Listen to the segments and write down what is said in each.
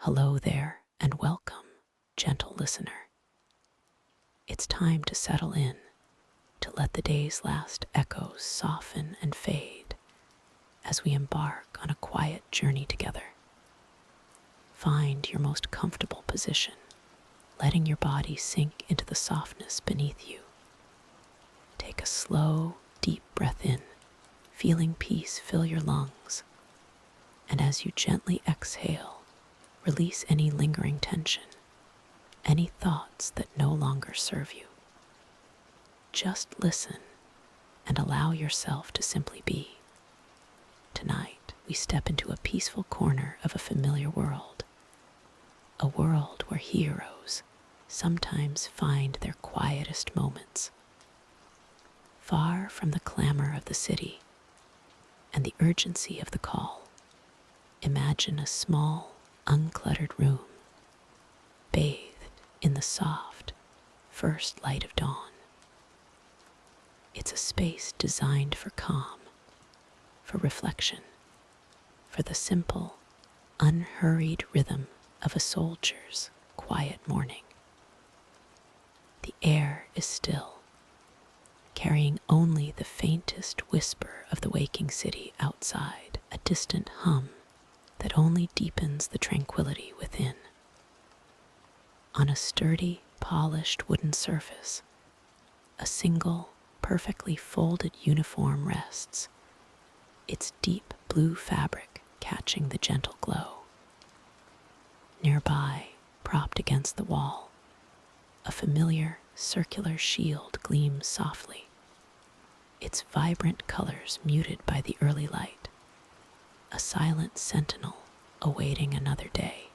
Hello there, and welcome, gentle listener. It's time to settle in, to let the day's last echoes soften and fade as we embark on a quiet journey together. Find your most comfortable position, letting your body sink into the softness beneath you. Take a slow, deep breath in, feeling peace fill your lungs. And as you gently exhale, release any lingering tension, any thoughts that no longer serve you. Just listen and allow yourself to simply be. Tonight, we step into a peaceful corner of a familiar world, a world where heroes sometimes find their quietest moments. Far from the clamor of the city and the urgency of the call, imagine a small, uncluttered room, bathed in the soft, first light of dawn. It's a space designed for calm, for reflection, for the simple, unhurried rhythm of a soldier's quiet morning. The air is still, carrying only the faintest whisper of the waking city outside, a distant hum that only deepens the tranquility within. On a sturdy, polished wooden surface, a single, perfectly folded uniform rests, its deep blue fabric catching the gentle glow. Nearby, propped against the wall, a familiar circular shield gleams softly, its vibrant colors muted by the early light, a silent sentinel awaiting another day.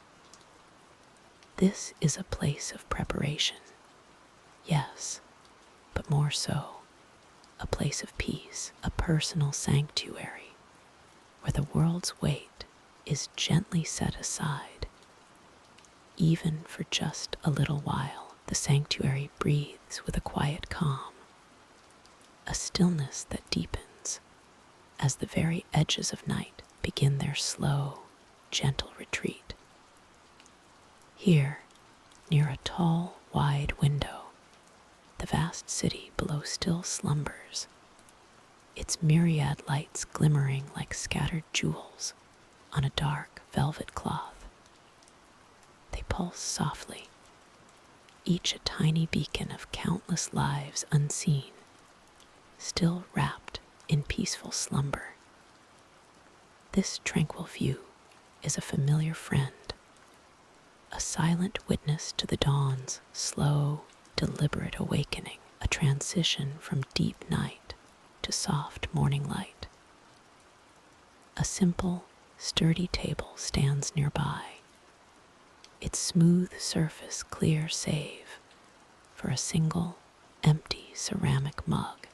This is a place of preparation, yes, but more so, a place of peace, a personal sanctuary, where the world's weight is gently set aside. Even for just a little while, the sanctuary breathes with a quiet calm, a stillness that deepens as the very edges of night begin their slow, gentle retreat. Here, near a tall, wide window, the vast city below still slumbers, its myriad lights glimmering like scattered jewels on a dark velvet cloth. They pulse softly, each a tiny beacon of countless lives unseen, still wrapped in peaceful slumber. This tranquil view is a familiar friend, a silent witness to the dawn's slow, deliberate awakening, a transition from deep night to soft morning light. A simple, sturdy table stands nearby, its smooth surface clear save for a single, empty ceramic mug.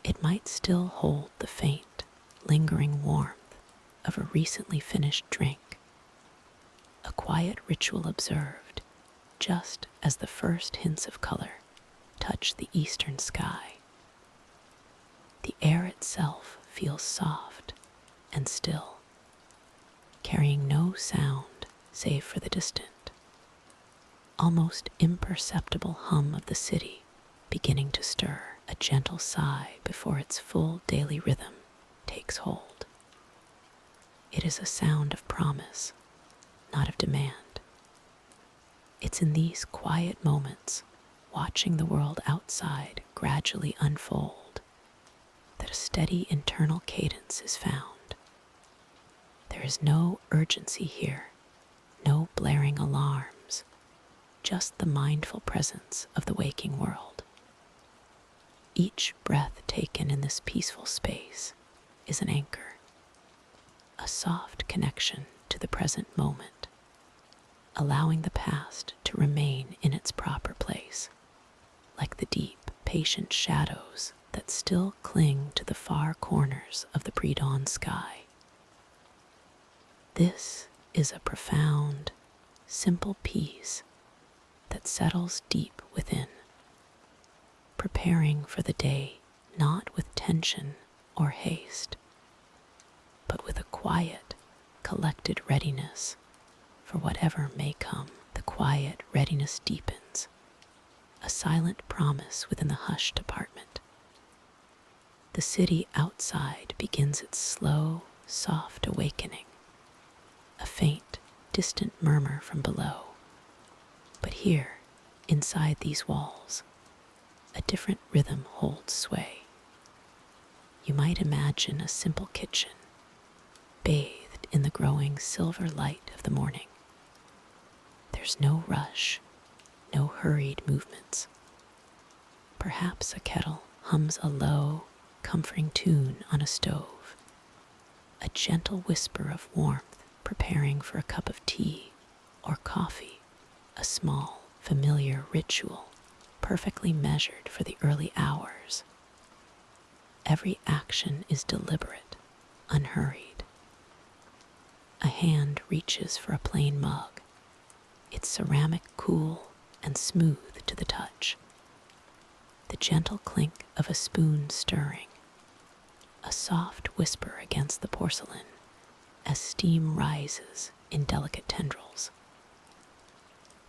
It might still hold the faint, lingering warmth of a recently finished drink, a quiet ritual observed just as the first hints of color touch the eastern sky. The air itself feels soft and still, carrying no sound save for the distant, almost imperceptible hum of the city beginning to stir, a gentle sigh before its full daily rhythm takes hold. It is a sound of promise, not of demand. It's in these quiet moments, watching the world outside gradually unfold, that a steady internal cadence is found. There is no urgency here, no blaring alarms, just the mindful presence of the waking world. Each breath taken in this peaceful space is an anchor, a soft connection to the present moment, allowing the past to remain in its proper place, like the deep, patient shadows that still cling to the far corners of the pre-dawn sky. This is a profound, simple peace that settles deep within, preparing for the day not with tension or haste, but with a quiet, collected readiness for whatever may come. The quiet readiness deepens, a silent promise within the hushed apartment. The city outside begins its slow, soft awakening, a faint, distant murmur from below. But here, inside these walls, a different rhythm holds sway. You might imagine a simple kitchen, bathed in the growing silver light of the morning. There's no rush, no hurried movements. Perhaps a kettle hums a low, comforting tune on a stove, a gentle whisper of warmth preparing for a cup of tea or coffee, a small, familiar ritual perfectly measured for the early hours. Every action is deliberate, unhurried. A hand reaches for a plain mug, its ceramic cool and smooth to the touch. The gentle clink of a spoon stirring, a soft whisper against the porcelain as steam rises in delicate tendrils.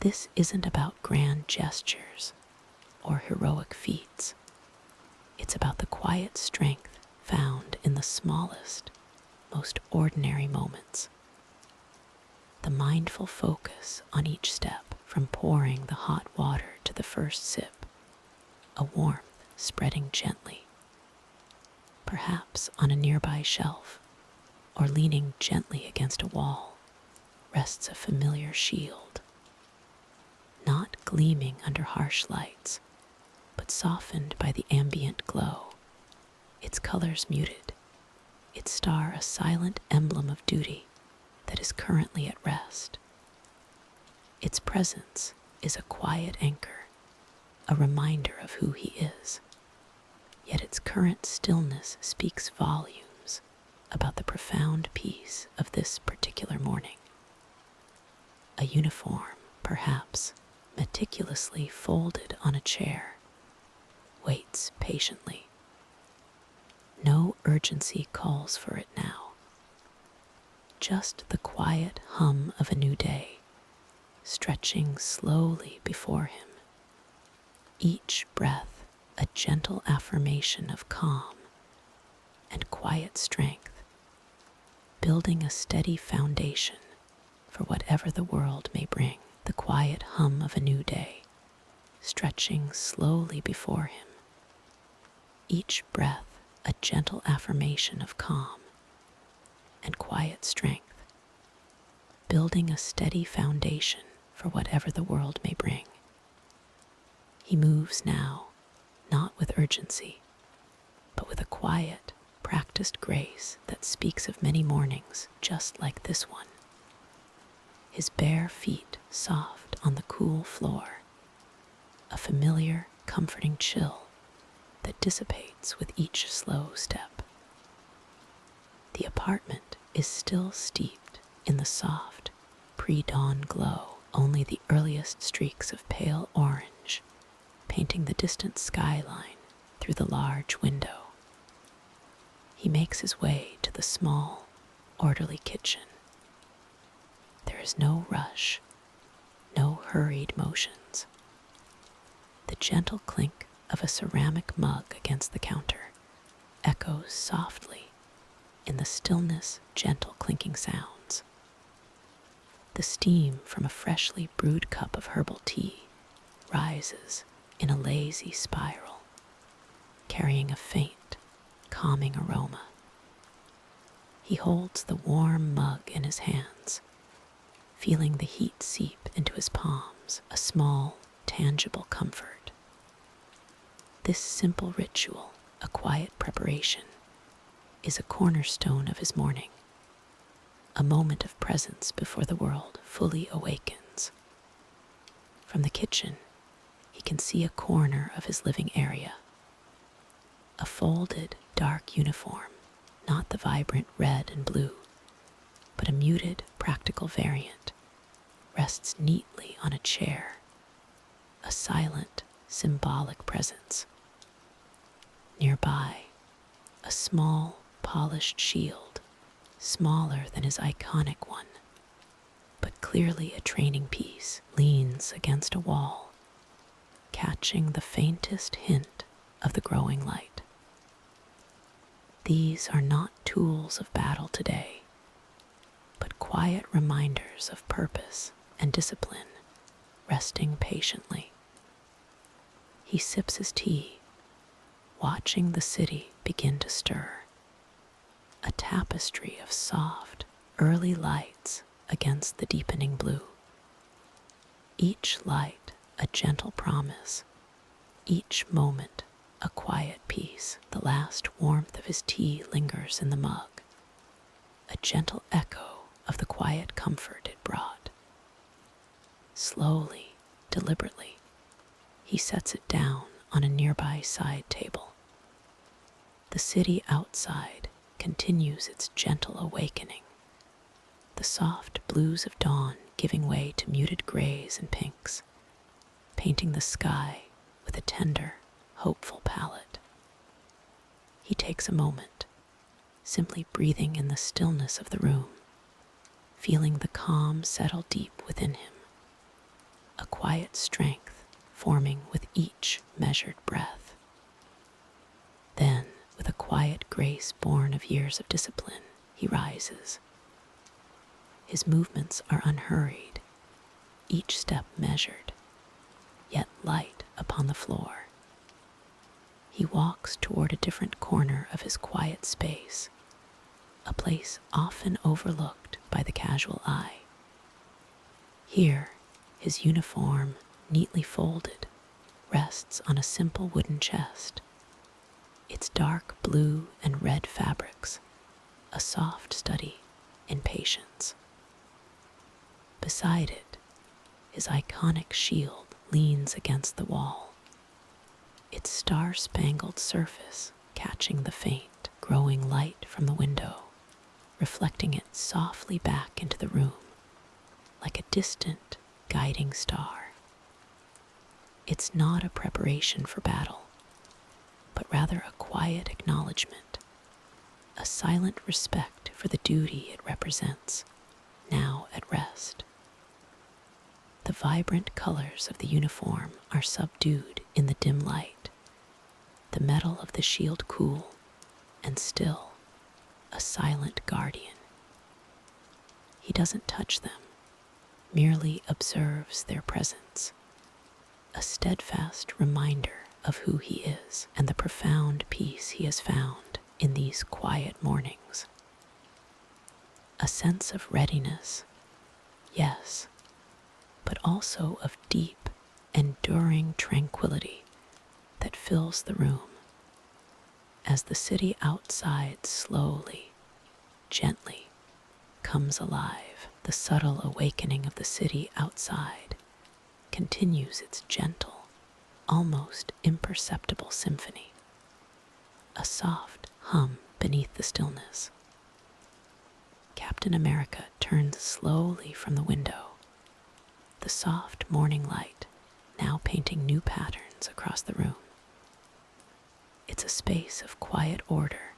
This isn't about grand gestures or heroic feats. It's about the quiet strength found in the smallest, most ordinary moments. The mindful focus on each step, from pouring the hot water to the first sip, a warmth spreading gently. Perhaps on a nearby shelf, or leaning gently against a wall, rests a familiar shield, not gleaming under harsh lights, but softened by the ambient glow, its colors muted, its star a silent emblem of duty that is currently at rest. Its presence is a quiet anchor, a reminder of who he is, yet its current stillness speaks volumes about the profound peace of this particular morning. A uniform, perhaps, meticulously folded on a chair, waits patiently. No urgency calls for it now. Just the quiet hum of a new day, stretching slowly before him. Each breath a gentle affirmation of calm and quiet strength, building a steady foundation for whatever the world may bring. The quiet hum of a new day, stretching slowly before him. Each breath a gentle affirmation of calm and quiet strength, building a steady foundation for whatever the world may bring. He moves now, not with urgency, but with a quiet, practiced grace that speaks of many mornings just like this one. His bare feet soft on the cool floor, a familiar, comforting chill that dissipates with each slow step. The apartment is still steeped in the soft, pre-dawn glow, only the earliest streaks of pale orange painting the distant skyline through the large window. He makes his way to the small, orderly kitchen. There is no rush, no hurried motions. The gentle clink of a ceramic mug against the counter echoes softly in the stillness, gentle clinking sounds. The steam from a freshly brewed cup of herbal tea rises in a lazy spiral, carrying a faint, calming aroma. He holds the warm mug in his hands, feeling the heat seep into his palms, a small, tangible comfort. This simple ritual, a quiet preparation, is a cornerstone of his morning, a moment of presence before the world fully awakens. From the kitchen, he can see a corner of his living area. A folded, dark uniform, not the vibrant red and blue, but a muted, practical variant, rests neatly on a chair, a silent, symbolic presence. Nearby, a small, polished shield, smaller than his iconic one, but clearly a training piece, leans against a wall, catching the faintest hint of the growing light. These are not tools of battle today, but quiet reminders of purpose and discipline, resting patiently. He sips his tea, watching the city begin to stir, a tapestry of soft, early lights against the deepening blue. Each light a gentle promise, each moment a quiet peace. The last warmth of his tea lingers in the mug, a gentle echo of the quiet comfort it brought. Slowly, deliberately, he sets it down on a nearby side table. The city outside continues its gentle awakening, the soft blues of dawn giving way to muted grays and pinks, painting the sky with a tender, hopeful palette. He takes a moment, simply breathing in the stillness of the room, feeling the calm settle deep within him, a quiet strength forming with each measured breath. Then, with a quiet grace born of years of discipline, he rises. His movements are unhurried, each step measured, yet light upon the floor. He walks toward a different corner of his quiet space, a place often overlooked by the casual eye. Here, his uniform, neatly folded, rests on a simple wooden chest, its dark blue and red fabrics, a soft study in patience. Beside it, his iconic shield leans against the wall, its star-spangled surface catching the faint, growing light from the window, reflecting it softly back into the room, like a distant, guiding star. It's not a preparation for battle, but rather a quiet acknowledgement, a silent respect for the duty it represents, now at rest. The vibrant colors of the uniform are subdued in the dim light, the metal of the shield cool and still, a silent guardian. He doesn't touch them, merely observes their presence, a steadfast reminder of who he is and the profound peace he has found in these quiet mornings. A sense of readiness, yes, but also of deep, enduring tranquility that fills the room. As the city outside slowly, gently, comes alive, the subtle awakening of the city outside continues its gentle, almost imperceptible symphony, a soft hum beneath the stillness. Captain America turns slowly from the window, the soft morning light now painting new patterns across the room. It's a space of quiet order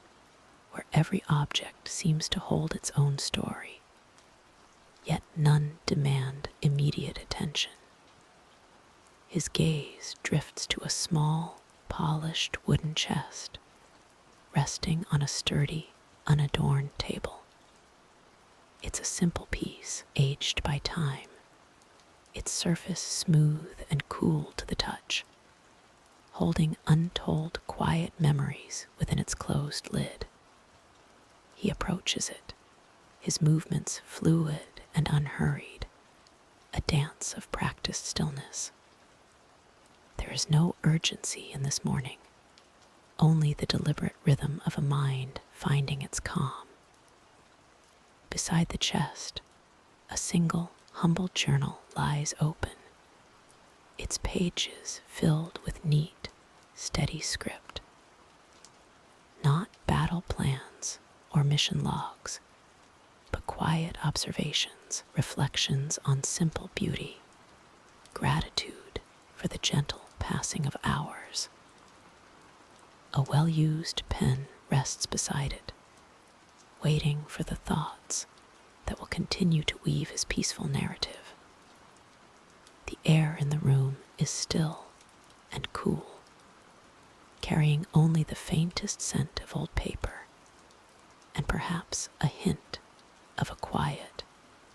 where every object seems to hold its own story, yet none demand immediate attention. His gaze drifts to a small, polished wooden chest resting on a sturdy, unadorned table. It's a simple piece, aged by time, its surface smooth and cool to the touch, holding untold quiet memories within its closed lid. He approaches it, his movements fluid and unhurried, a dance of practiced stillness. There is no urgency in this morning, only the deliberate rhythm of a mind finding its calm. Beside the chest, a single, humble journal lies open, its pages filled with neat, steady script. Not battle plans or mission logs, but quiet observations, reflections on simple beauty, gratitude for the gentle passing of hours. A well-used pen rests beside it, waiting for the thoughts, that will continue to weave his peaceful narrative. The air in the room is still and cool, carrying only the faintest scent of old paper and perhaps a hint of a quiet,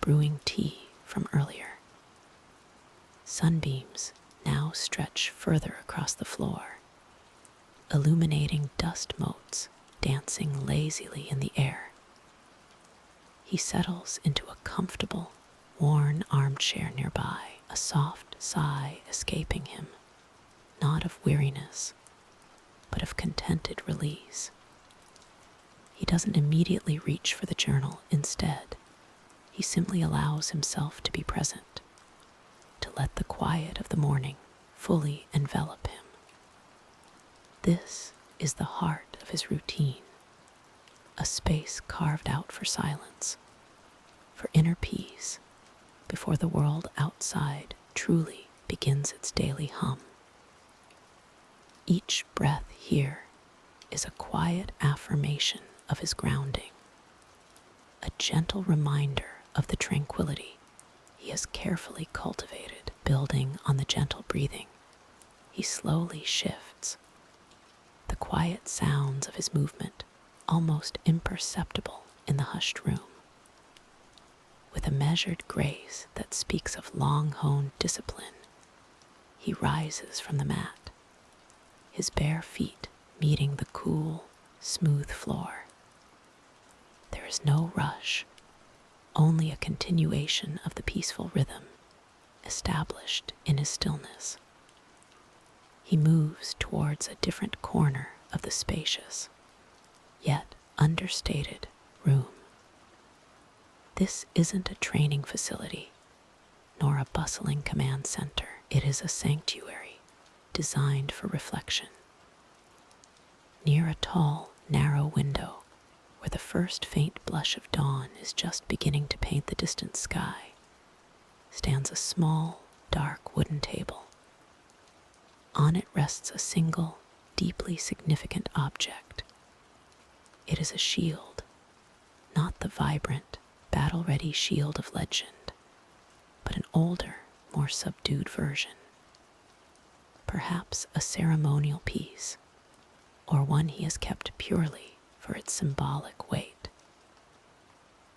brewing tea from earlier. Sunbeams now stretch further across the floor, illuminating dust motes dancing lazily in the air. He settles into a comfortable, worn armchair nearby, a soft sigh escaping him, not of weariness, but of contented release. He doesn't immediately reach for the journal. Instead, he simply allows himself to be present, to let the quiet of the morning fully envelop him. This is the heart of his routine, a space carved out for silence, for inner peace, before the world outside truly begins its daily hum. Each breath here is a quiet affirmation of his grounding, a gentle reminder of the tranquility he has carefully cultivated. Building on the gentle breathing, he slowly shifts, the quiet sounds of his movement almost imperceptible in the hushed room. With a measured grace that speaks of long-honed discipline, he rises from the mat, his bare feet meeting the cool, smooth floor. There is no rush, only a continuation of the peaceful rhythm established in his stillness. He moves towards a different corner of the spacious, yet understated room. This isn't a training facility, nor a bustling command center. It is a sanctuary designed for reflection. Near a tall, narrow window, where the first faint blush of dawn is just beginning to paint the distant sky, stands a small, dark wooden table. On it rests a single, deeply significant object. It is a shield, not the vibrant, battle-ready shield of legend, but an older, more subdued version. Perhaps a ceremonial piece, or one he has kept purely for its symbolic weight.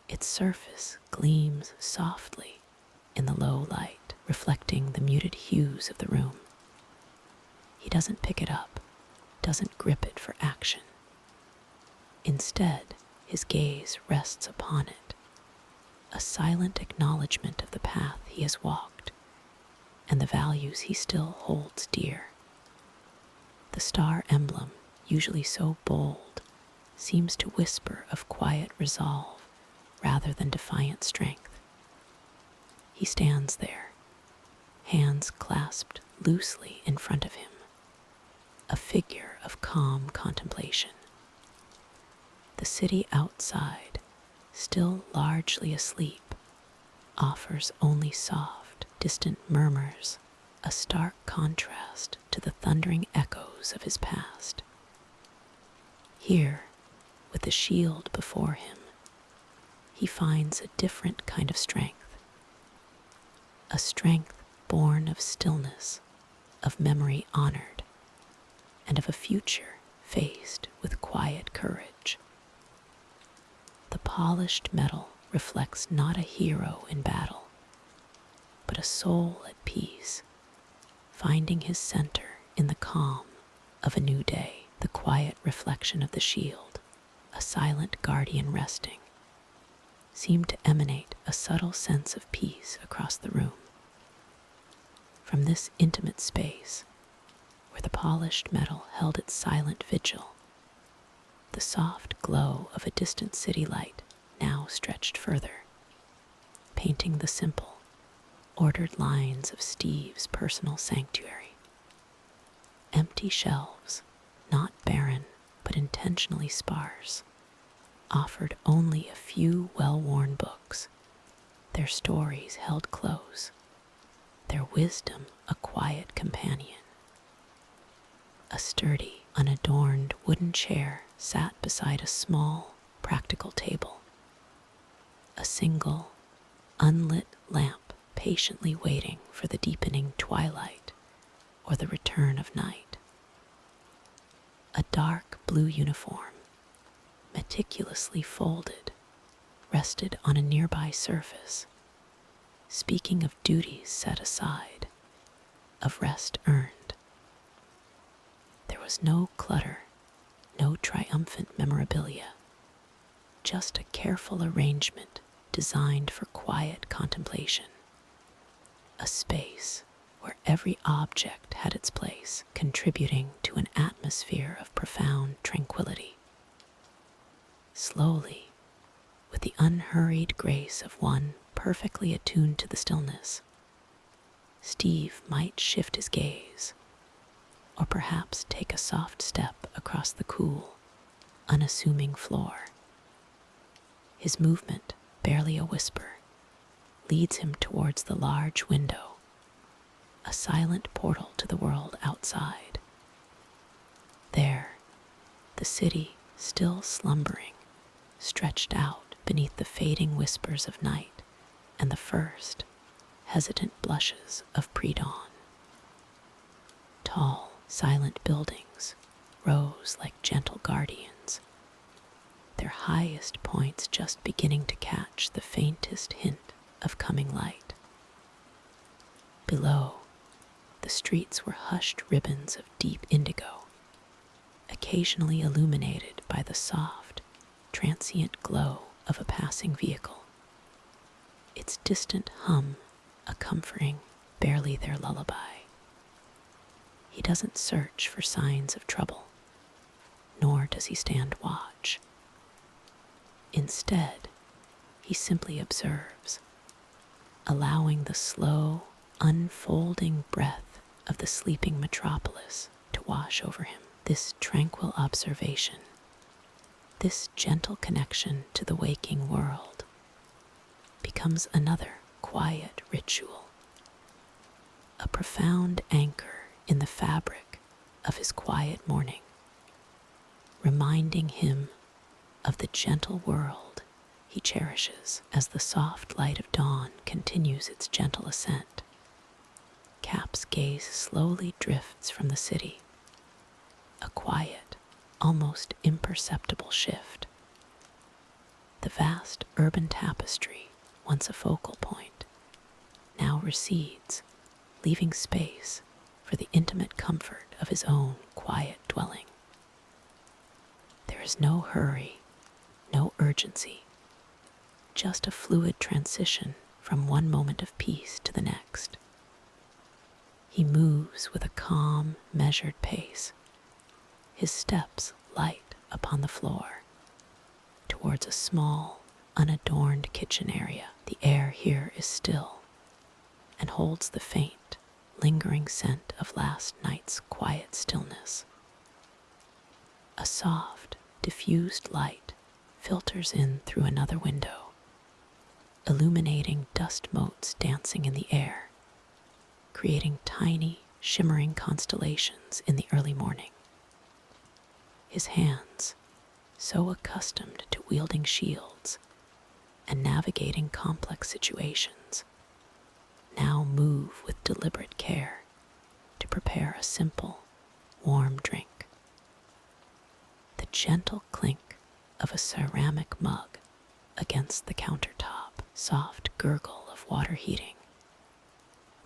Its surface gleams softly in the low light, reflecting the muted hues of the room. He doesn't pick it up, doesn't grip it for action. Instead, his gaze rests upon it, a silent acknowledgement of the path he has walked and the values he still holds dear. The star emblem, usually so bold, seems to whisper of quiet resolve rather than defiant strength. He stands there, hands clasped loosely in front of him, a figure of calm contemplation. The city outside, still largely asleep, offers only soft, distant murmurs, a stark contrast to the thundering echoes of his past. Here, with the shield before him, he finds a different kind of strength, a strength born of stillness, of memory honored, and of a future faced with quiet courage. The polished metal reflects not a hero in battle, but a soul at peace, finding his center in the calm of a new day. The quiet reflection of the shield, a silent guardian resting, seemed to emanate a subtle sense of peace across the room. From this intimate space, where the polished metal held its silent vigil, the soft glow of a distant city light now stretched further, painting the simple, ordered lines of Steve's personal sanctuary. Empty shelves, not barren, but intentionally sparse, offered only a few well-worn books, their stories held close, their wisdom a quiet companion. A sturdy, unadorned wooden chair sat beside a small, practical table. a single, unlit lamp patiently waiting for the deepening twilight or the return of night. A dark blue uniform, meticulously folded, rested on a nearby surface, speaking of duties set aside, of rest earned. There was no clutter, no triumphant memorabilia, just a careful arrangement designed for quiet contemplation. A space where every object had its place, contributing to an atmosphere of profound tranquility. Slowly, with the unhurried grace of one perfectly attuned to the stillness, Steve might shift his gaze, or perhaps take a soft step across the cool, unassuming floor. His movement, barely a whisper, leads him towards the large window, a silent portal to the world outside. There, the city, still slumbering, stretched out beneath the fading whispers of night and the first, hesitant blushes of pre-dawn. Tall, silent buildings rose like gentle guardians, their highest points just beginning to catch the faintest hint of coming light. Below, the streets were hushed ribbons of deep indigo, occasionally illuminated by the soft, transient glow of a passing vehicle, its distant hum a comforting, barely their lullaby. He doesn't search for signs of trouble, nor does he stand watch. Instead, he simply observes, allowing the slow, unfolding breath of the sleeping metropolis to wash over him. This tranquil observation, this gentle connection to the waking world, becomes another quiet ritual, a profound anchor in the fabric of his quiet morning, reminding him of the gentle world he cherishes as the soft light of dawn continues its gentle ascent. Cap's gaze slowly drifts from the city, a quiet, almost imperceptible shift. The vast urban tapestry, once a focal point, now recedes, leaving space for the intimate comfort of his own quiet dwelling. There is no hurry, no urgency, just a fluid transition from one moment of peace to the next. He moves with a calm, measured pace, his steps light upon the floor, towards a small, unadorned kitchen area. The air here is still and holds the faint, lingering scent of last night's quiet stillness. A soft, diffused light filters in through another window, illuminating dust motes dancing in the air, creating tiny, shimmering constellations in the early morning. His hands, so accustomed to wielding shields and navigating complex situations, now move with deliberate care to prepare a simple, warm drink. The gentle clink of a ceramic mug against the countertop, soft gurgle of water heating.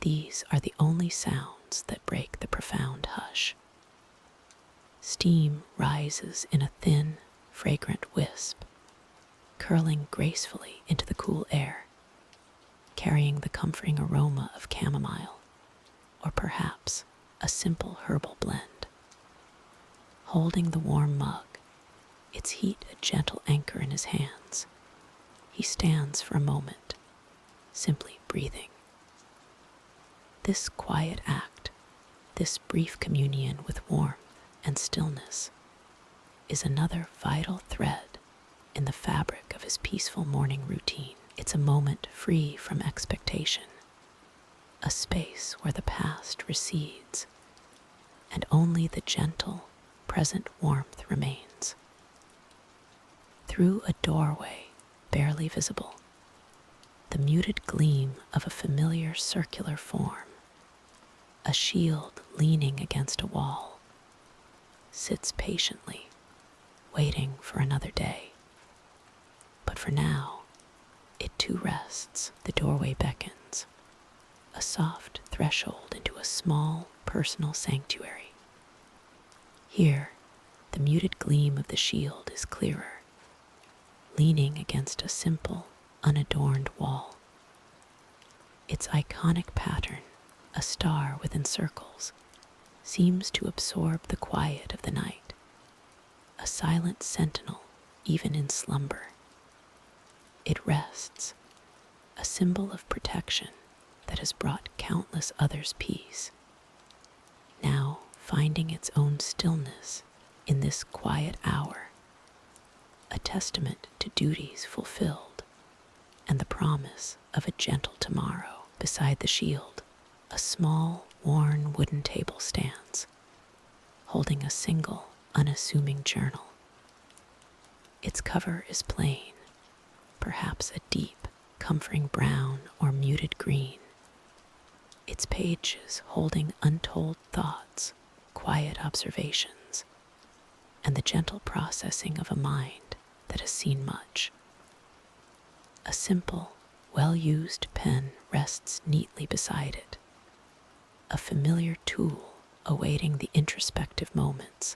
These are the only sounds that break the profound hush. Steam rises in a thin, fragrant wisp, curling gracefully into the cool air, carrying the comforting aroma of chamomile, or perhaps a simple herbal blend. Holding the warm mug, its heat a gentle anchor in his hands, he stands for a moment, simply breathing. This quiet act, this brief communion with warmth and stillness, is another vital thread in the fabric of his peaceful morning routine. It's a moment free from expectation, a space where the past recedes and only the gentle, present warmth remains. Through a doorway barely visible, The muted gleam of a familiar circular form, a shield leaning against a wall, sits patiently, waiting for another day. But for now, it too rests. The doorway beckons, a soft threshold into a small personal sanctuary. Here, the muted gleam of the shield is clearer, leaning against a simple, unadorned wall. Its iconic pattern, a star within circles, seems to absorb the quiet of the night, a silent sentinel even in slumber. It rests, a symbol of protection that has brought countless others peace, now finding its own stillness in this quiet hour, a testament to duties fulfilled and the promise of a gentle tomorrow. Beside the shield, a small, worn wooden table stands, holding a single, unassuming journal. Its cover is plain, perhaps a deep, comforting brown or muted green, its pages holding untold thoughts, quiet observations, and the gentle processing of a mind that has seen much. A simple, well-used pen rests neatly beside it, a familiar tool awaiting the introspective moments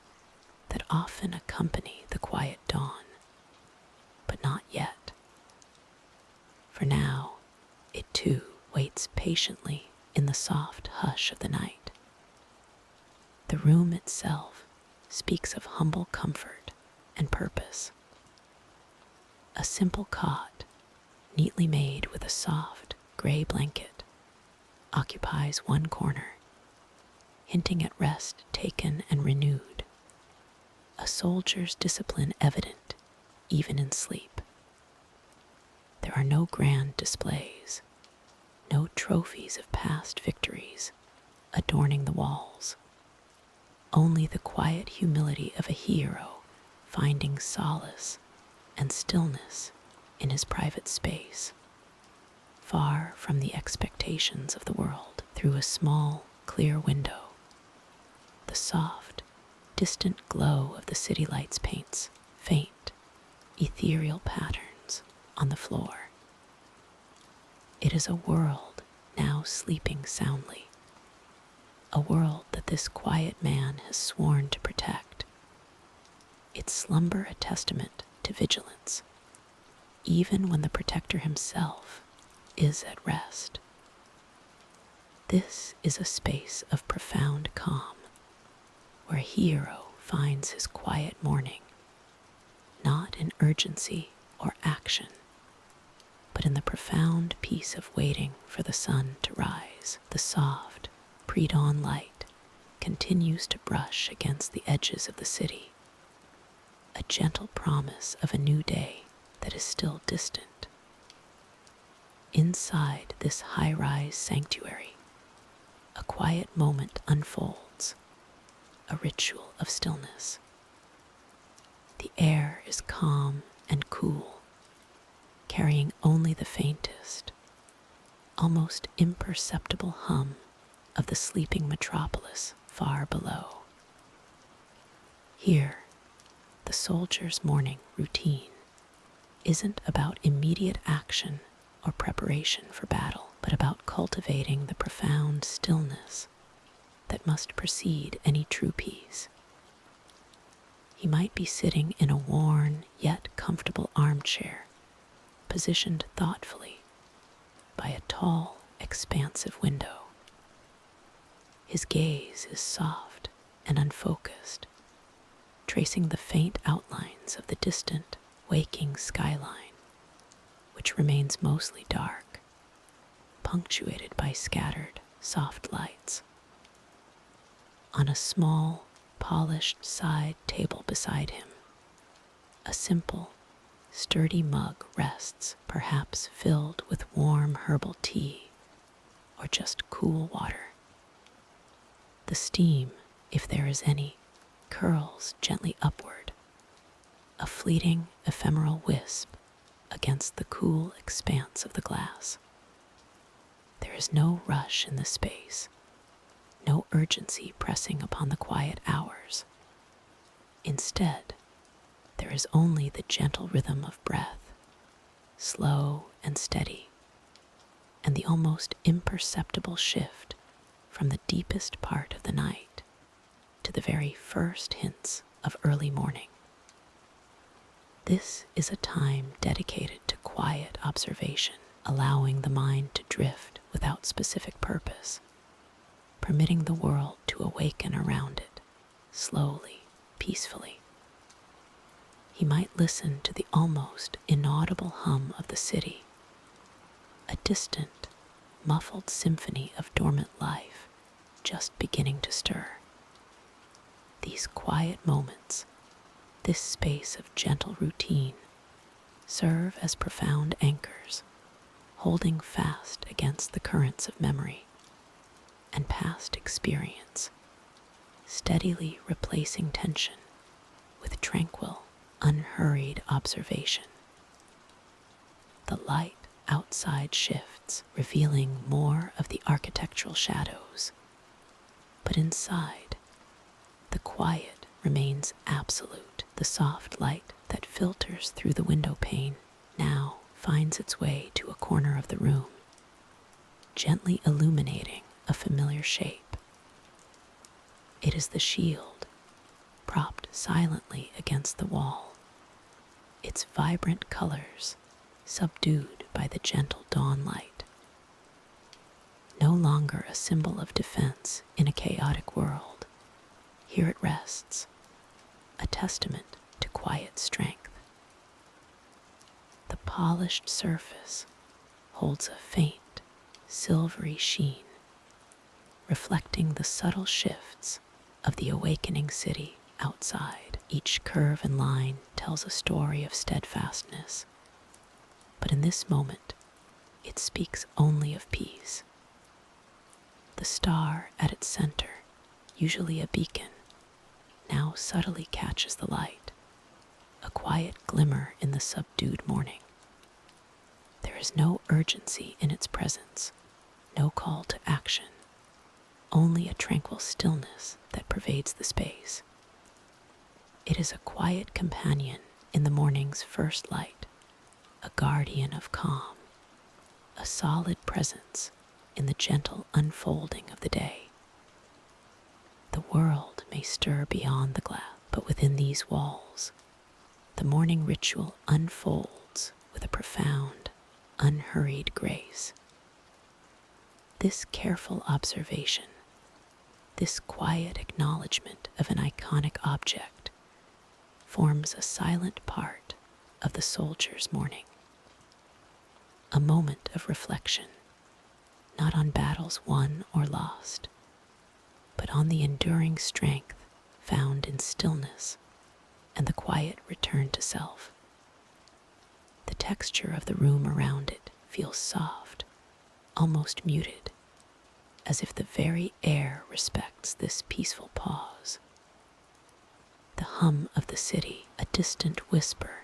that often accompany the quiet dawn. But not yet. For now, it too waits patiently in the soft hush of the night. The room itself speaks of humble comfort and purpose. A simple cot, neatly made with a soft, gray blanket, occupies one corner, hinting at rest taken and renewed, a soldier's discipline evident even in sleep. There are no grand displays, no trophies of past victories adorning the walls, only the quiet humility of a hero finding solace and stillness in his private space, far from the expectations of the world. Through a small, clear window, the soft, distant glow of the city lights paints faint, ethereal patterns on the floor. It is a world now sleeping soundly, a world that this quiet man has sworn to protect, its slumber a testament to vigilance, even when the protector himself is at rest. This is a space of profound calm, where a hero finds his quiet morning, not in urgency or action, but in the profound peace of waiting for the sun to rise. The soft, pre-dawn light continues to brush against the edges of the city, a gentle promise of a new day that is still distant. Inside this high-rise sanctuary, a quiet moment unfolds, a ritual of stillness. The air is calm and cool, carrying only the faintest, almost imperceptible hum of the sleeping metropolis far below. Here, the soldier's morning routine isn't about immediate action or preparation for battle, but about cultivating the profound stillness that must precede any true peace. He might be sitting in a worn yet comfortable armchair, positioned thoughtfully by a tall, expansive window. His gaze is soft and unfocused, tracing the faint outlines of the distant, waking skyline, which remains mostly dark, punctuated by scattered, soft lights. On a small, polished side table beside him, a simple, sturdy mug rests, perhaps filled with warm herbal tea or just cool water. The steam, if there is any, curls gently upward, a fleeting, ephemeral wisp against the cool expanse of the glass. There is no rush in the space, no urgency pressing upon the quiet hours. Instead, there is only the gentle rhythm of breath, slow and steady, and the almost imperceptible shift from the deepest part of the night to the very first hints of early morning. This is a time dedicated to quiet observation, allowing the mind to drift without specific purpose, permitting the world to awaken around it, slowly, peacefully. He might listen to the almost inaudible hum of the city, a distant, muffled symphony of dormant life just beginning to stir. These quiet moments, this space of gentle routine, serve as profound anchors, holding fast against the currents of memory and past experience, steadily replacing tension with tranquil, unhurried observation. The light outside shifts, revealing more of the architectural shadows, but inside, the quiet remains absolute. The soft light that filters through the window pane now finds its way to a corner of the room, gently illuminating a familiar shape. It is the shield, propped silently against the wall, its vibrant colors subdued by the gentle dawn light. No longer a symbol of defense in a chaotic world, here it rests, a testament to quiet strength. The polished surface holds a faint, silvery sheen, reflecting the subtle shifts of the awakening city outside. Each curve and line tells a story of steadfastness, but in this moment, it speaks only of peace. The star at its center, usually a beacon, now subtly catches the light, a quiet glimmer in the subdued morning. There is no urgency in its presence, no call to action, only a tranquil stillness that pervades the space. It is a quiet companion in the morning's first light, a guardian of calm, a solid presence in the gentle unfolding of the day. The world may stir beyond the glass, but within these walls, the morning ritual unfolds with a profound, unhurried grace. This careful observation, this quiet acknowledgement of an iconic object, forms a silent part of the soldier's morning. A moment of reflection, not on battles won or lost, but on the enduring strength found in stillness and the quiet return to self. The texture of the room around it feels soft, almost muted, as if the very air respects this peaceful pause. The hum of the city, a distant whisper,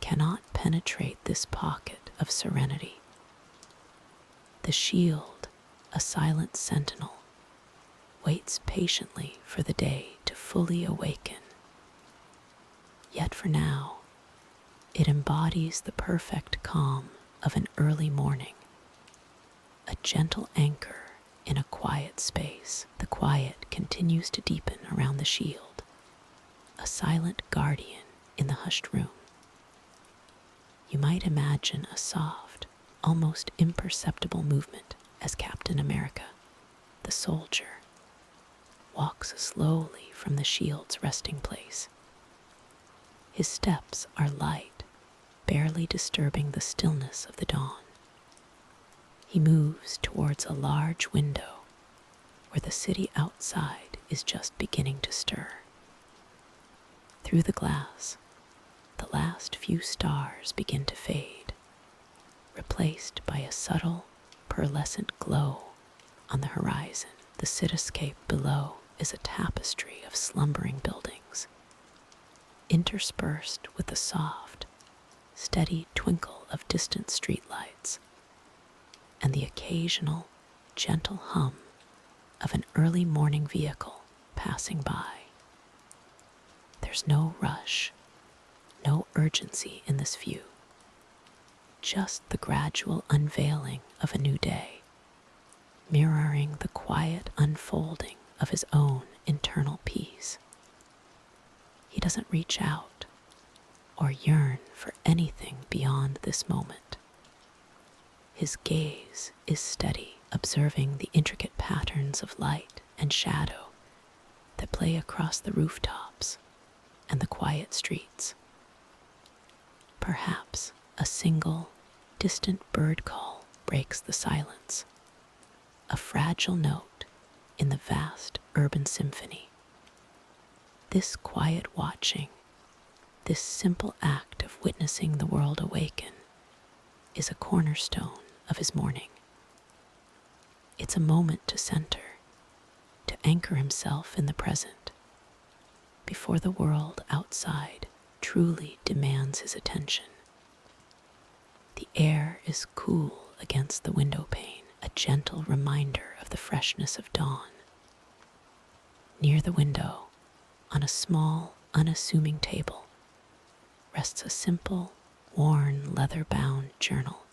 cannot penetrate this pocket of serenity. The shield, a silent sentinel, waits patiently for the day to fully awaken. Yet for now, it embodies the perfect calm of an early morning, a gentle anchor in a quiet space. The quiet continues to deepen around the shield, a silent guardian in the hushed room. You might imagine a soft, almost imperceptible movement as Captain America, the soldier, walks slowly from the shield's resting place. His steps are light, barely disturbing the stillness of the dawn. He moves towards a large window where the city outside is just beginning to stir. Through the glass, the last few stars begin to fade, replaced by a subtle, pearlescent glow on the horizon. The cityscape below is a tapestry of slumbering buildings, interspersed with the soft, steady twinkle of distant streetlights, and the occasional gentle hum of an early morning vehicle passing by. There's no rush, no urgency in this view, just the gradual unveiling of a new day, mirroring the quiet unfolding of his own internal peace. He doesn't reach out or yearn for anything beyond this moment. His gaze is steady, observing the intricate patterns of light and shadow that play across the rooftops and the quiet streets. Perhaps a single, distant bird call breaks the silence, a fragile note in the vast urban symphony. This quiet watching, this simple act of witnessing the world awaken, is a cornerstone of his morning. It's a moment to center, to anchor himself in the present, before the world outside truly demands his attention. The air is cool against the window pane, a gentle reminder of the freshness of dawn. Near the window, on a small, unassuming table, rests a simple, worn, leather-bound journal.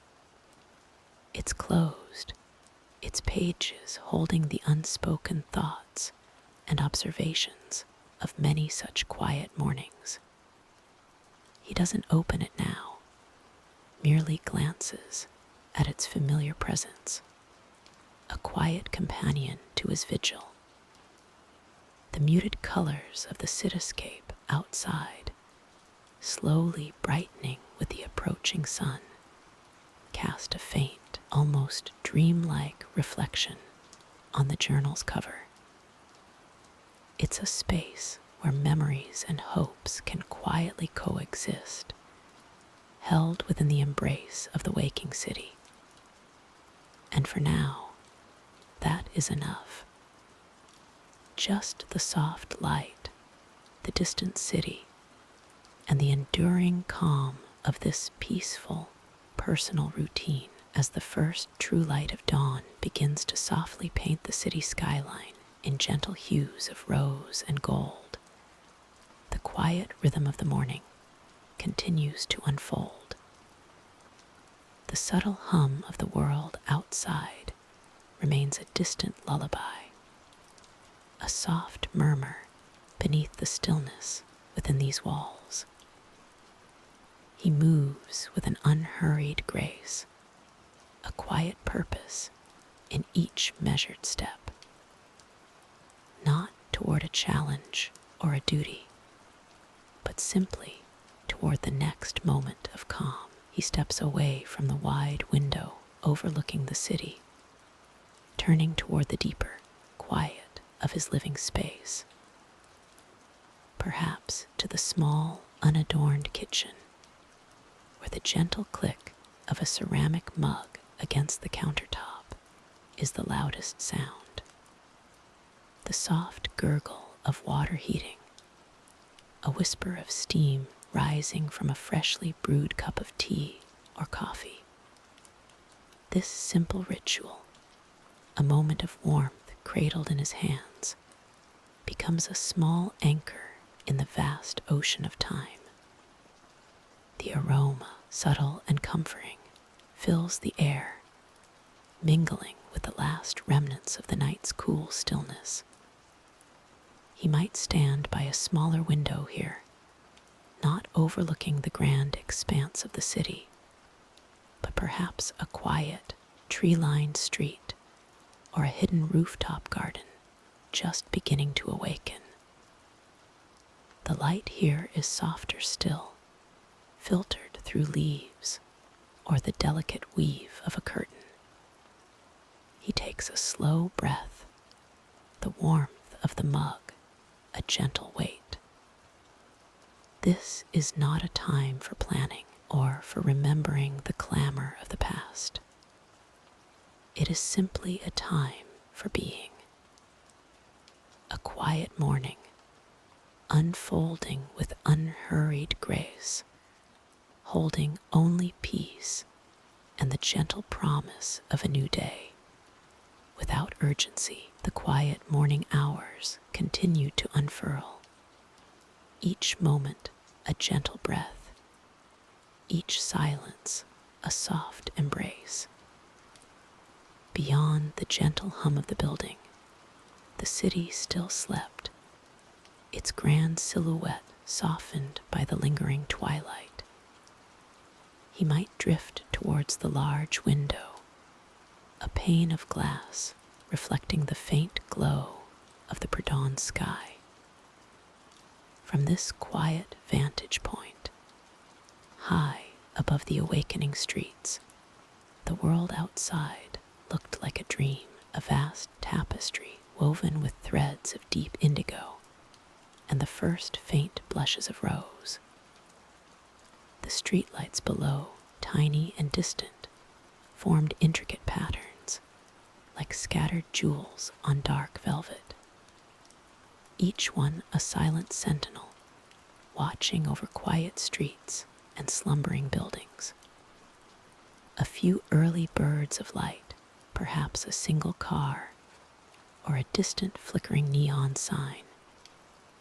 It's closed, its pages holding the unspoken thoughts and observations of many such quiet mornings. He doesn't open it now, merely glances at its familiar presence, a quiet companion to his vigil. The muted colors of the cityscape outside, slowly brightening with the approaching sun, cast a faint, almost dreamlike reflection on the journal's cover. It's a space where memories and hopes can quietly coexist, held within the embrace of the waking city. And for now, that is enough. Just the soft light, the distant city, and the enduring calm of this peaceful, personal routine as the first true light of dawn begins to softly paint the city skyline in gentle hues of rose and gold. The quiet rhythm of the morning continues to unfold. The subtle hum of the world outside remains a distant lullaby, a soft murmur beneath the stillness within these walls. He moves with an unhurried grace, a quiet purpose in each measured step, not toward a challenge or a duty, but simply toward the next moment of calm. He steps away from the wide window overlooking the city, turning toward the deeper quiet of his living space, perhaps to the small, unadorned kitchen, where the gentle click of a ceramic mug against the countertop is the loudest sound. The soft gurgle of water heating, a whisper of steam rising from a freshly brewed cup of tea or coffee. This simple ritual, a moment of warmth cradled in his hands, becomes a small anchor in the vast ocean of time. The aroma, subtle and comforting, fills the air, mingling with the last remnants of the night's cool stillness. He might stand by a smaller window here, not overlooking the grand expanse of the city, but perhaps a quiet, tree-lined street or a hidden rooftop garden just beginning to awaken. The light here is softer still, filtered through leaves or the delicate weave of a curtain. He takes a slow breath, the warmth of the mug a gentle weight. This is not a time for planning or for remembering the clamor of the past. It is simply a time for being. A quiet morning, unfolding with unhurried grace, holding only peace and the gentle promise of a new day. Without urgency, the quiet morning hours continued to unfurl, each moment a gentle breath, each silence a soft embrace. Beyond the gentle hum of the building, the city still slept, its grand silhouette softened by the lingering twilight. He might drift towards the large window, a pane of glass reflecting the faint glow of the pre-dawn sky. From this quiet vantage point, high above the awakening streets, the world outside looked like a dream, a vast tapestry woven with threads of deep indigo and the first faint blushes of rose. The streetlights below, tiny and distant, formed intricate patterns, like scattered jewels on dark velvet, each one a silent sentinel, watching over quiet streets and slumbering buildings. A few early birds of light, perhaps a single car, or a distant flickering neon sign,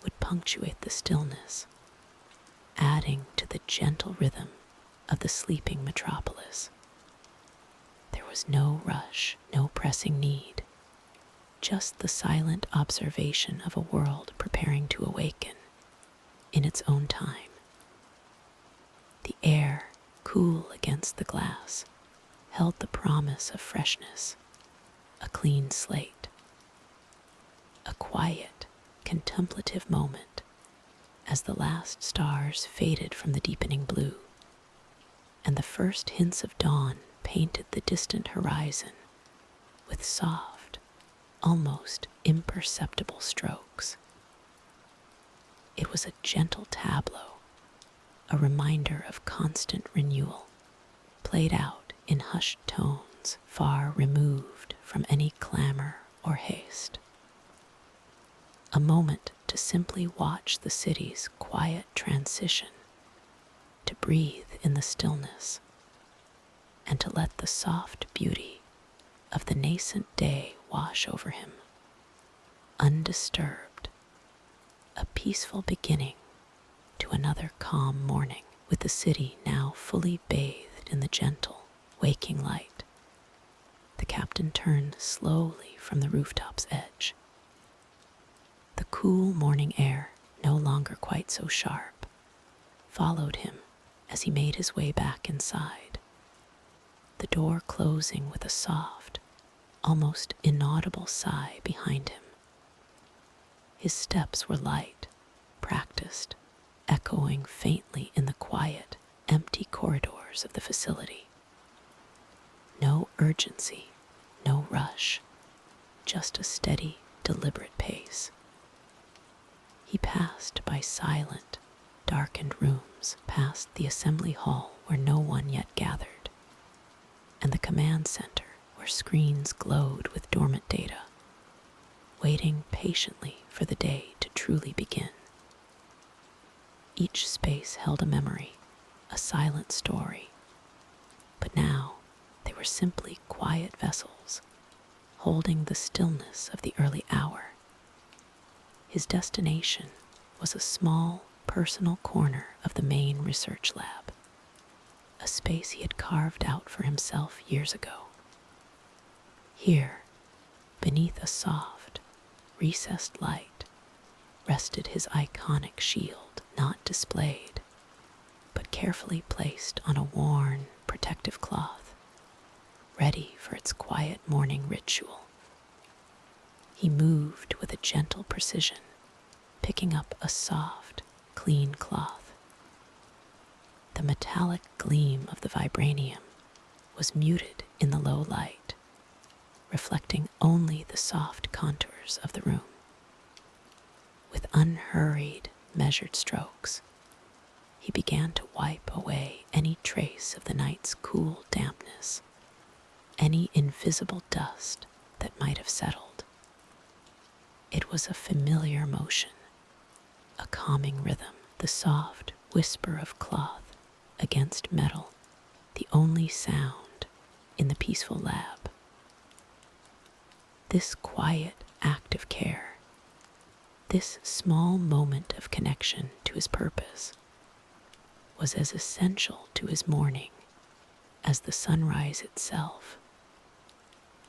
would punctuate the stillness, adding to the gentle rhythm of the sleeping metropolis. There was no rush, no pressing need, just the silent observation of a world preparing to awaken in its own time. The air, cool against the glass, held the promise of freshness, a clean slate, a quiet, contemplative moment as the last stars faded from the deepening blue, and the first hints of dawn painted the distant horizon with soft, almost imperceptible strokes. It was a gentle tableau, a reminder of constant renewal, played out in hushed tones far removed from any clamor or haste. A moment to simply watch the city's quiet transition, to breathe in the stillness, and to let the soft beauty of the nascent day wash over him, undisturbed, a peaceful beginning to another calm morning, with the city now fully bathed in the gentle, waking light. The captain turned slowly from the rooftop's edge. The cool morning air, no longer quite so sharp, followed him as he made his way back inside, the door closing with a soft, almost inaudible sigh behind him. His steps were light, practiced, echoing faintly in the quiet, empty corridors of the facility. No urgency, no rush, just a steady, deliberate pace. He passed by silent, darkened rooms, past the assembly hall where no one yet gathered, and the command center where screens glowed with dormant data, waiting patiently for the day to truly begin. Each space held a memory, a silent story, but now they were simply quiet vessels, holding the stillness of the early hour. His destination was a small, personal corner of the main research lab, a space he had carved out for himself years ago. Here, beneath a soft, recessed light, rested his iconic shield, not displayed, but carefully placed on a worn, protective cloth, ready for its quiet morning ritual. He moved with a gentle precision, picking up a soft, clean cloth. The metallic gleam of the vibranium was muted in the low light, reflecting only the soft contours of the room. With unhurried, measured strokes, he began to wipe away any trace of the night's cool dampness, any invisible dust that might have settled. It was a familiar motion, a calming rhythm, the soft whisper of cloth against metal, the only sound in the peaceful lab. This quiet act of care, this small moment of connection to his purpose, was as essential to his morning as the sunrise itself,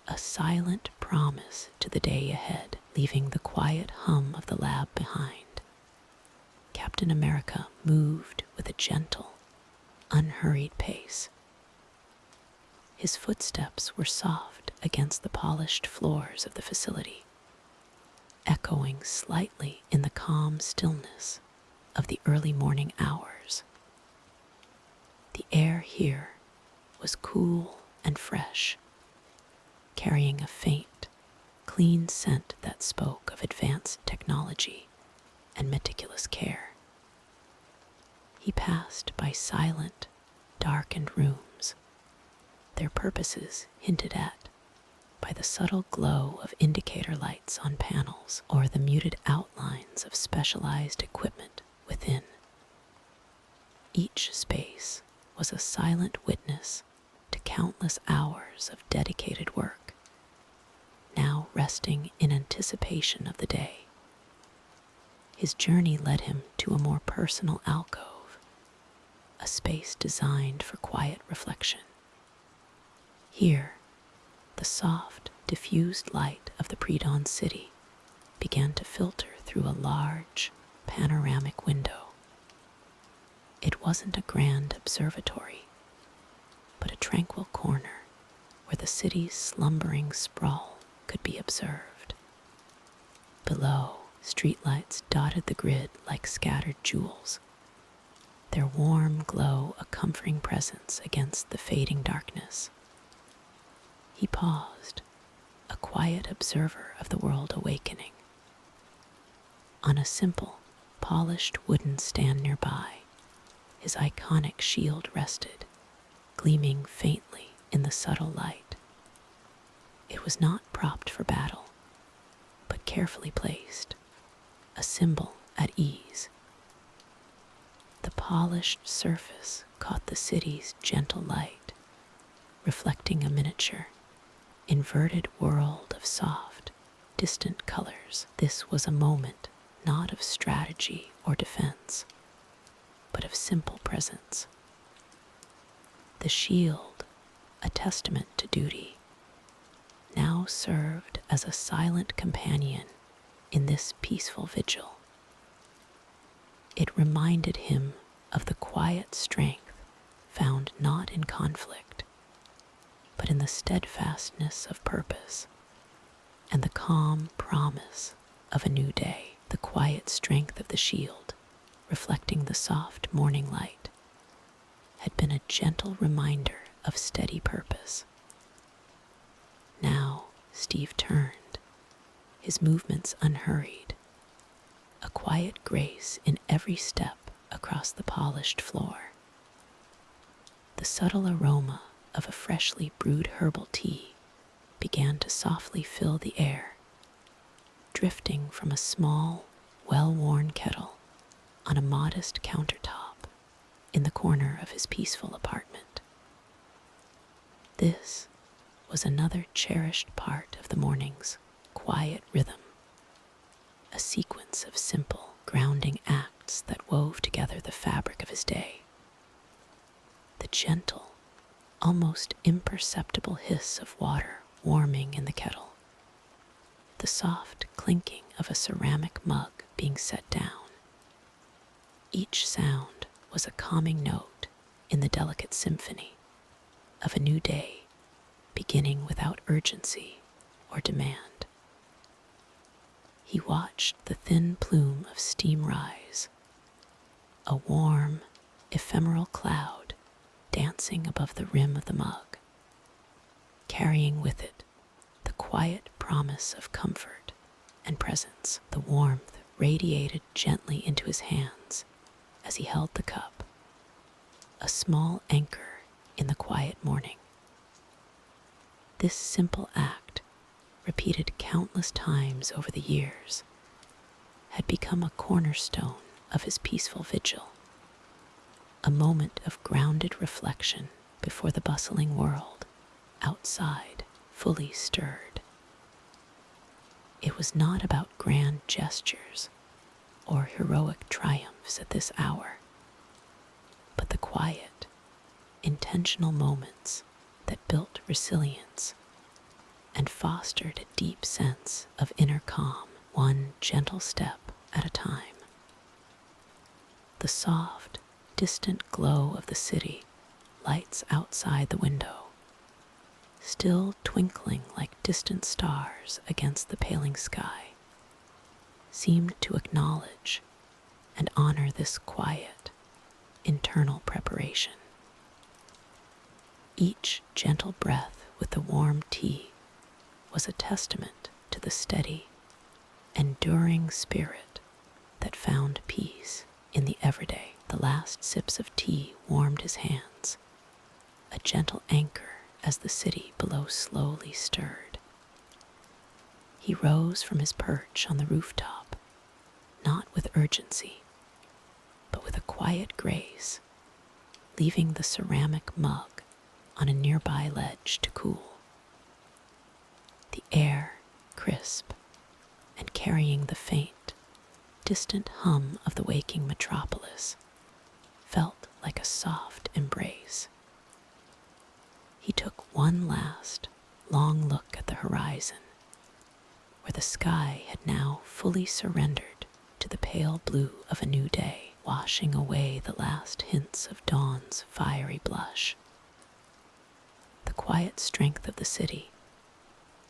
a silent promise to the day ahead, leaving the quiet hum of the lab behind. Captain America moved with a gentle, unhurried pace. His footsteps were soft against the polished floors of the facility, echoing slightly in the calm stillness of the early morning hours. The air here was cool and fresh, carrying a faint, clean scent that spoke of advanced technology and meticulous care. He passed by silent, darkened rooms, their purposes hinted at by the subtle glow of indicator lights on panels or the muted outlines of specialized equipment within. Each space was a silent witness to countless hours of dedicated work, now resting in anticipation of the day. His journey led him to a more personal alcove, a space designed for quiet reflection. Here, the soft, diffused light of the pre-dawn city began to filter through a large, panoramic window. It wasn't a grand observatory, but a tranquil corner where the city's slumbering sprawl could be observed. Below, streetlights dotted the grid like scattered jewels, their warm glow a comforting presence against the fading darkness. He paused, a quiet observer of the world awakening. On a simple, polished wooden stand nearby, his iconic shield rested, gleaming faintly in the subtle light. It was not propped for battle, but carefully placed, a symbol at ease. The polished surface caught the city's gentle light, reflecting a miniature, inverted world of soft, distant colors. This was a moment not of strategy or defense, but of simple presence. The shield, a testament to duty, now served as a silent companion in this peaceful vigil. It reminded him of the quiet strength found not in conflict, but in the steadfastness of purpose and the calm promise of a new day. The quiet strength of the shield, reflecting the soft morning light, had been a gentle reminder of steady purpose. Now Steve turned, his movements unhurried, a quiet grace in every step across the polished floor. The subtle aroma of a freshly brewed herbal tea began to softly fill the air, drifting from a small, well-worn kettle on a modest countertop in the corner of his peaceful apartment. This was another cherished part of the morning's quiet rhythm, a sequence of simple, grounding acts that wove together the fabric of his day. The gentle, almost imperceptible hiss of water warming in the kettle, the soft clinking of a ceramic mug being set down. Each sound was a calming note in the delicate symphony of a new day beginning without urgency or demand. He watched the thin plume of steam rise, a warm, ephemeral cloud dancing above the rim of the mug, carrying with it the quiet promise of comfort and presence. The warmth radiated gently into his hands as he held the cup, a small anchor in the quiet morning. This simple act, repeated countless times over the years, had become a cornerstone of his peaceful vigil, a moment of grounded reflection before the bustling world outside fully stirred. It was not about grand gestures or heroic triumphs at this hour, but the quiet, intentional moments that built resilience and fostered a deep sense of inner calm, one gentle step at a time. The soft, distant glow of the city lights outside the window, still twinkling like distant stars against the paling sky, seemed to acknowledge and honor this quiet, internal preparation. Each gentle breath with the warm tea was a testament to the steady, enduring spirit that found peace in the everyday. The last sips of tea warmed his hands, a gentle anchor as the city below slowly stirred. He rose from his perch on the rooftop, not with urgency, but with a quiet grace, leaving the ceramic mug on a nearby ledge to cool. The air, crisp, and carrying the faint, distant hum of the waking metropolis, felt like a soft embrace. He took one last, long look at the horizon, where the sky had now fully surrendered to the pale blue of a new day, washing away the last hints of dawn's fiery blush. The quiet strength of the city,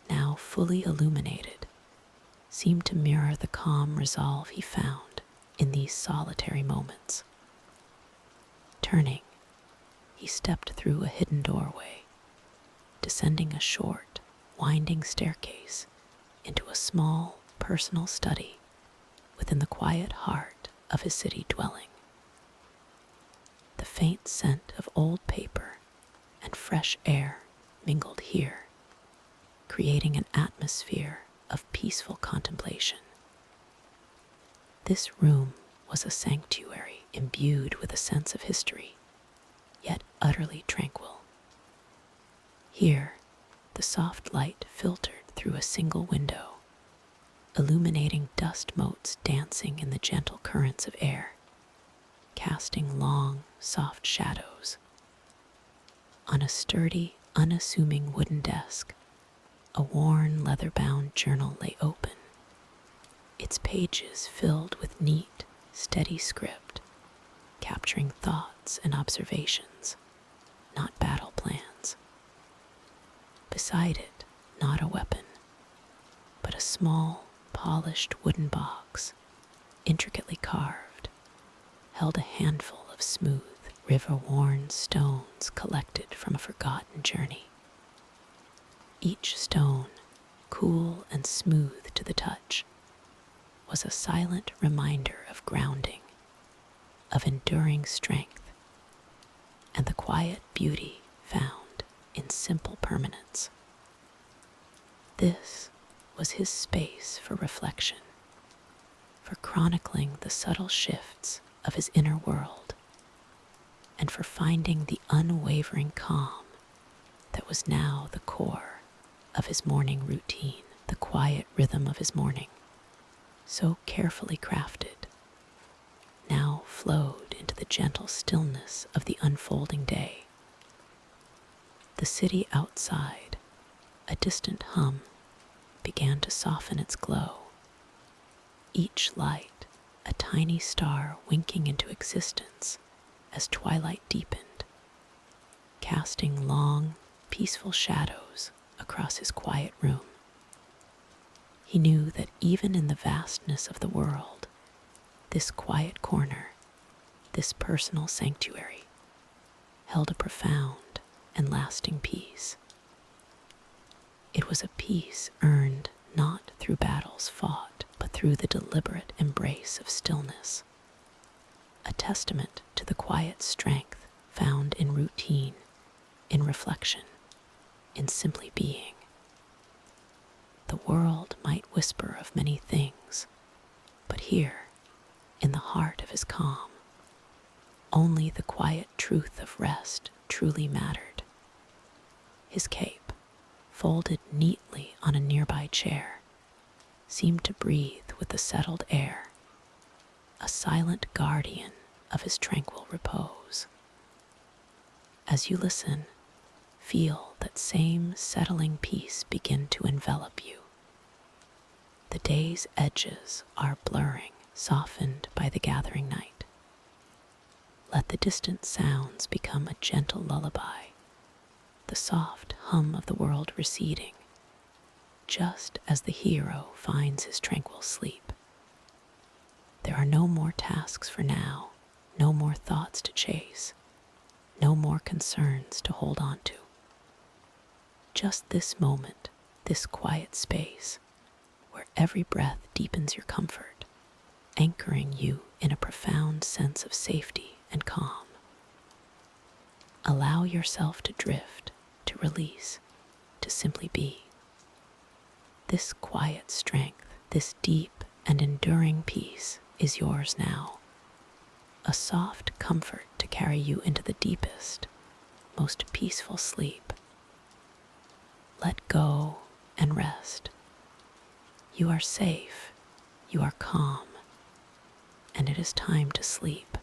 now fully illuminated, seemed to mirror the calm resolve he found in these solitary moments. Turning, he stepped through a hidden doorway, descending a short, winding staircase into a small, personal study within the quiet heart of his city dwelling. The faint scent of old paper and fresh air mingled here, creating an atmosphere of peaceful contemplation. This room was a sanctuary imbued with a sense of history, yet utterly tranquil. Here, the soft light filtered through a single window, illuminating dust motes dancing in the gentle currents of air, casting long, soft shadows. On a sturdy, unassuming wooden desk, a worn, leather-bound journal lay open, its pages filled with neat, steady script, capturing thoughts and observations, not battle plans. Beside it, not a weapon, but a small, polished wooden box, intricately carved, held a handful of smooth, river-worn stones collected from a forgotten journey. Each stone, cool and smooth to the touch, was a silent reminder of grounding, of enduring strength, and the quiet beauty found in simple permanence. This was his space for reflection, for chronicling the subtle shifts of his inner world, and for finding the unwavering calm that was now the core of his morning routine. The quiet rhythm of his morning, so carefully crafted, now flowed into the gentle stillness of the unfolding day. The city outside, a distant hum, began to soften its glow, each light a tiny star winking into existence as twilight deepened, casting long, peaceful shadows across his quiet room. He knew that even in the vastness of the world, this quiet corner, this personal sanctuary, held a profound and lasting peace. It was a peace earned not through battles fought, but through the deliberate embrace of stillness, a testament to the quiet strength found in routine, in reflection, in simply being. The world might whisper of many things, but here, in the heart of his calm, Only the quiet truth of rest truly mattered. His cape, folded neatly on a nearby chair, seemed to breathe with the settled air, a silent guardian of his tranquil repose. As you listen, feel that same settling peace begin to envelop you. The day's edges are blurring, softened by the gathering night. Let the distant sounds become a gentle lullaby, the soft hum of the world receding, just as the hero finds his tranquil sleep. There are no more tasks for now, no more thoughts to chase, no more concerns to hold on to. Just this moment, this quiet space, where every breath deepens your comfort, anchoring you in a profound sense of safety and calm. Allow yourself to drift, to release, to simply be. This quiet strength, this deep and enduring peace is yours now, a soft comfort to carry you into the deepest, most peaceful sleep. Let go and rest. You are safe, you are calm, and it is time to sleep.